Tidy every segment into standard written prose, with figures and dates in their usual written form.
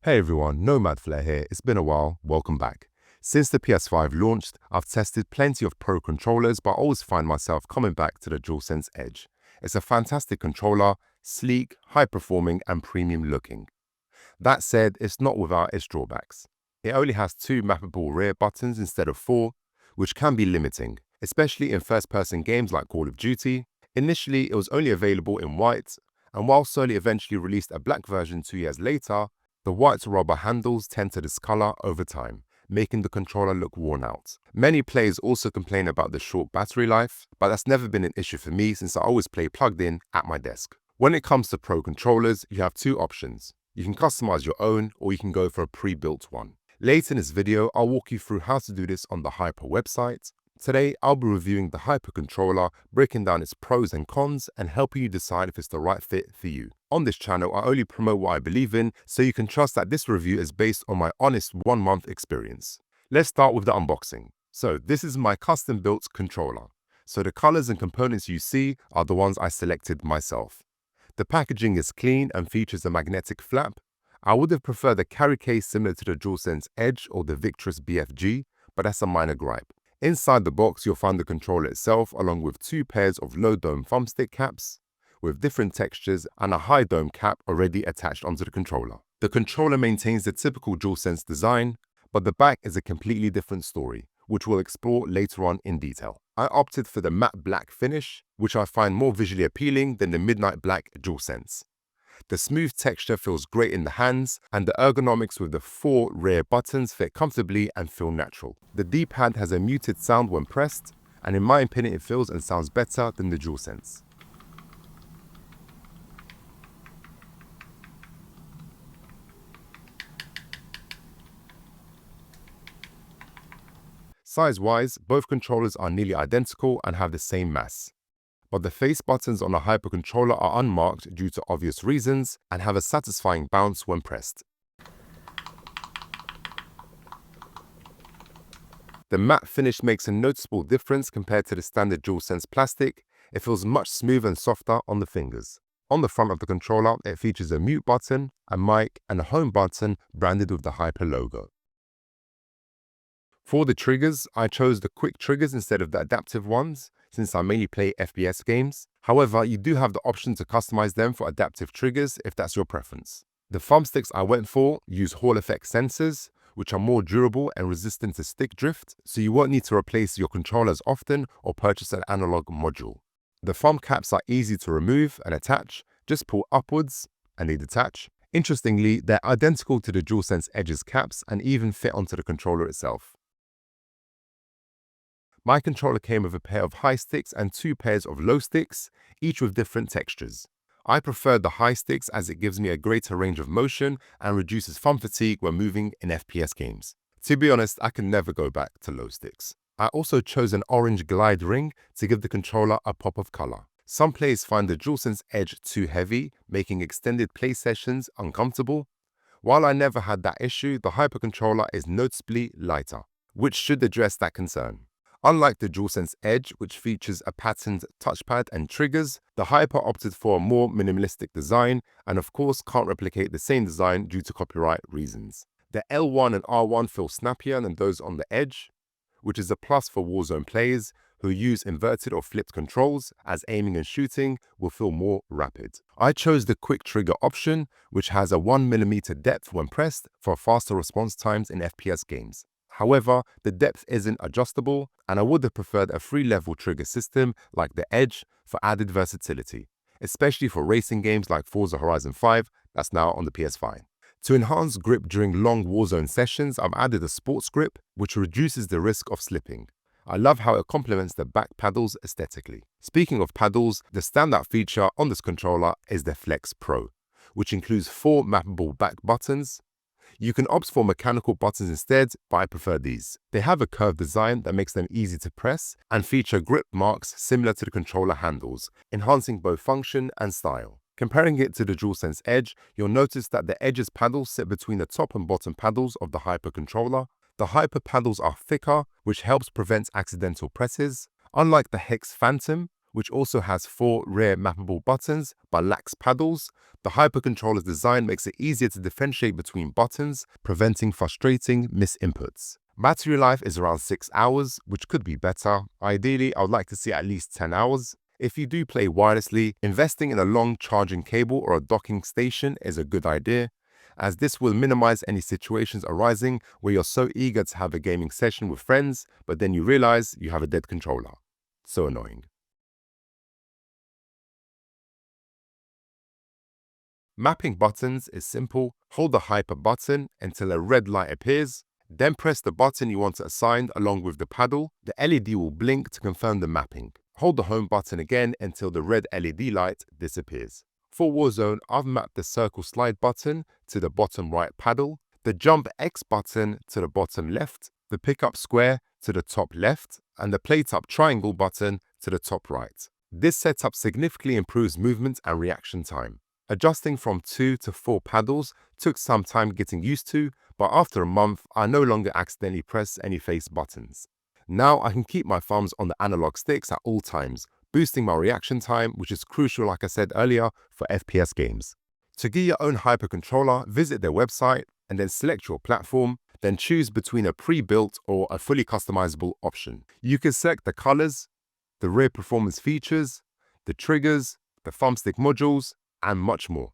Hey everyone, Nomad Flair here. It's been a while, welcome back. Since the PS5 launched, I've tested plenty of Pro controllers, but I always find myself coming back to the DualSense Edge. It's a fantastic controller, sleek, high-performing and premium looking. That said, it's not without its drawbacks. It only has two mappable rear buttons instead of four, which can be limiting, especially in first-person games like Call of Duty. Initially, it was only available in white, and while Sony eventually released a black version 2 years later, the white rubber handles tend to discolor over time, making the controller look worn out. Many players also complain about the short battery life, but that's never been an issue for me since I always play plugged in at my desk. When it comes to Pro controllers, you have two options. You can customize your own, or you can go for a pre-built one. Later in this video, I'll walk you through how to do this on the HYPR website. Today, I'll be reviewing the HYPR controller, breaking down its pros and cons, and helping you decide if it's the right fit for you. On this channel, I only promote what I believe in, so you can trust that this review is based on my honest 1-month experience. Let's start with the unboxing. So this is my custom-built controller. So the colors and components you see are the ones I selected myself. The packaging is clean and features a magnetic flap. I would have preferred a carry case similar to the DualSense Edge or the Victress BFG, but that's a minor gripe. Inside the box, you'll find the controller itself along with two pairs of low dome thumbstick caps with different textures and a high dome cap already attached onto the controller. The controller maintains the typical DualSense design, but the back is a completely different story, which we'll explore later on in detail. I opted for the matte black finish, which I find more visually appealing than the midnight black DualSense. The smooth texture feels great in the hands, and the ergonomics with the four rear buttons fit comfortably and feel natural. The D-pad has a muted sound when pressed, and in my opinion it feels and sounds better than the DualSense. Size-wise, both controllers are nearly identical and have the same mass. But the face buttons on a HYPR controller are unmarked due to obvious reasons and have a satisfying bounce when pressed. The matte finish makes a noticeable difference compared to the standard DualSense plastic. It feels much smoother and softer on the fingers. On the front of the controller, it features a mute button, a mic, and a home button branded with the HYPR logo. For the triggers, I chose the quick triggers instead of the adaptive ones, since I mainly play FPS games. However, you do have the option to customize them for adaptive triggers if that's your preference. The thumbsticks I went for use Hall effect sensors, which are more durable and resistant to stick drift, so you won't need to replace your controllers often or purchase an analog module. The thumb caps are easy to remove and attach, just pull upwards and they detach. Interestingly, they're identical to the DualSense Edge's caps and even fit onto the controller itself. My controller came with a pair of high sticks and two pairs of low sticks, each with different textures. I preferred the high sticks as it gives me a greater range of motion and reduces thumb fatigue when moving in FPS games. To be honest, I can never go back to low sticks. I also chose an orange glide ring to give the controller a pop of color. Some players find the DualSense Edge too heavy, making extended play sessions uncomfortable. While I never had that issue, the HYPR controller is noticeably lighter, which should address that concern. Unlike the DualSense Edge, which features a patterned touchpad and triggers, the HYPR opted for a more minimalistic design and of course can't replicate the same design due to copyright reasons. The L1 and R1 feel snappier than those on the Edge, which is a plus for warzone players who use inverted or flipped controls, as aiming and shooting will feel more rapid. I chose the quick trigger option, which has a 1mm depth when pressed for faster response times in FPS games. However, the depth isn't adjustable, and I would have preferred a 3-level trigger system like the Edge for added versatility, especially for racing games like Forza Horizon 5 that's now on the PS5. To enhance grip during long warzone sessions, I've added a sports grip, which reduces the risk of slipping. I love how it complements the back paddles aesthetically. Speaking of paddles, the standout feature on this controller is the Flex Pro, which includes 4 mappable back buttons. You can opt for mechanical buttons instead, but I prefer these. They have a curved design that makes them easy to press and feature grip marks similar to the controller handles, enhancing both function and style. Comparing it to the DualSense Edge, you'll notice that the Edge's paddles sit between the top and bottom paddles of the HYPR controller. The HYPR paddles are thicker, which helps prevent accidental presses. Unlike the Hex Phantom, which also has 4 rear mappable buttons but lacks paddles. The hypercontroller's design makes it easier to differentiate between buttons, preventing frustrating misinputs. Battery life is around 6 hours, which could be better. Ideally, I would like to see at least 10 hours. If you do play wirelessly, investing in a long charging cable or a docking station is a good idea, as this will minimize any situations arising where you're so eager to have a gaming session with friends, but then you realize you have a dead controller. So annoying. Mapping buttons is simple. Hold the hyper button until a red light appears, then press the button you want to assign along with the paddle. The LED will blink to confirm the mapping. Hold the home button again until the red LED light disappears. For Warzone, I've mapped the circle slide button to the bottom right paddle, the jump X button to the bottom left, the pick up square to the top left, and the plate up triangle button to the top right. This setup significantly improves movement and reaction time. Adjusting from 2 to 4 paddles took some time getting used to, but after a month, I no longer accidentally press any face buttons. Now I can keep my thumbs on the analog sticks at all times, boosting my reaction time, which is crucial, like I said earlier, for FPS games. To get your own hypercontroller, visit their website and then select your platform, then choose between a pre-built or a fully customizable option. You can select the colors, the rear performance features, the triggers, the thumbstick modules, and much more.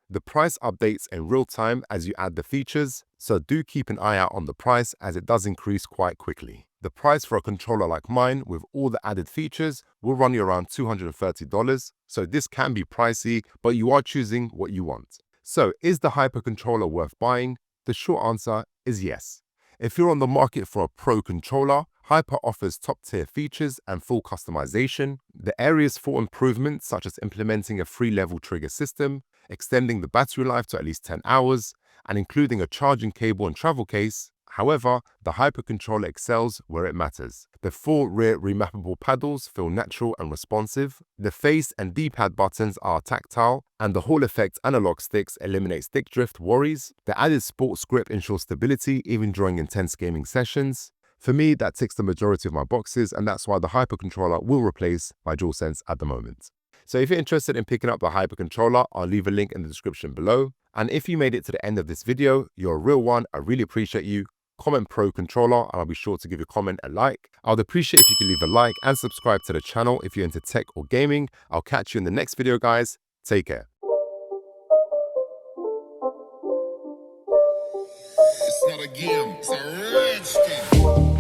The price updates in real time as you add the features, so do keep an eye out on the price as it does increase quite quickly. The price for a controller like mine with all the added features will run you around $230, so this can be pricey, but you are choosing what you want. So is the hypercontroller worth buying? The short answer is yes. If you're on the market for a pro controller, Hyper offers top-tier features and full customization. The areas for improvement, such as implementing a 3-level trigger system, extending the battery life to at least 10 hours, and including a charging cable and travel case. However, the hypercontroller excels where it matters. The 4 rear remappable paddles feel natural and responsive. The face and D-pad buttons are tactile, and the Hall effect analog sticks eliminate stick drift worries. The added sports grip ensures stability even during intense gaming sessions. For me, that ticks the majority of my boxes, and that's why the hypercontroller will replace my DualSense at the moment. So if you're interested in picking up the hypercontroller, I'll leave a link in the description below. And if you made it to the end of this video, you're a real one. I really appreciate you. Comment pro controller, and I'll be sure to give your comment a like. I would appreciate if you could leave a like and subscribe to the channel if you're into tech or gaming. I'll catch you in the next video, guys. Take care. It's not a game, it's a rich thing.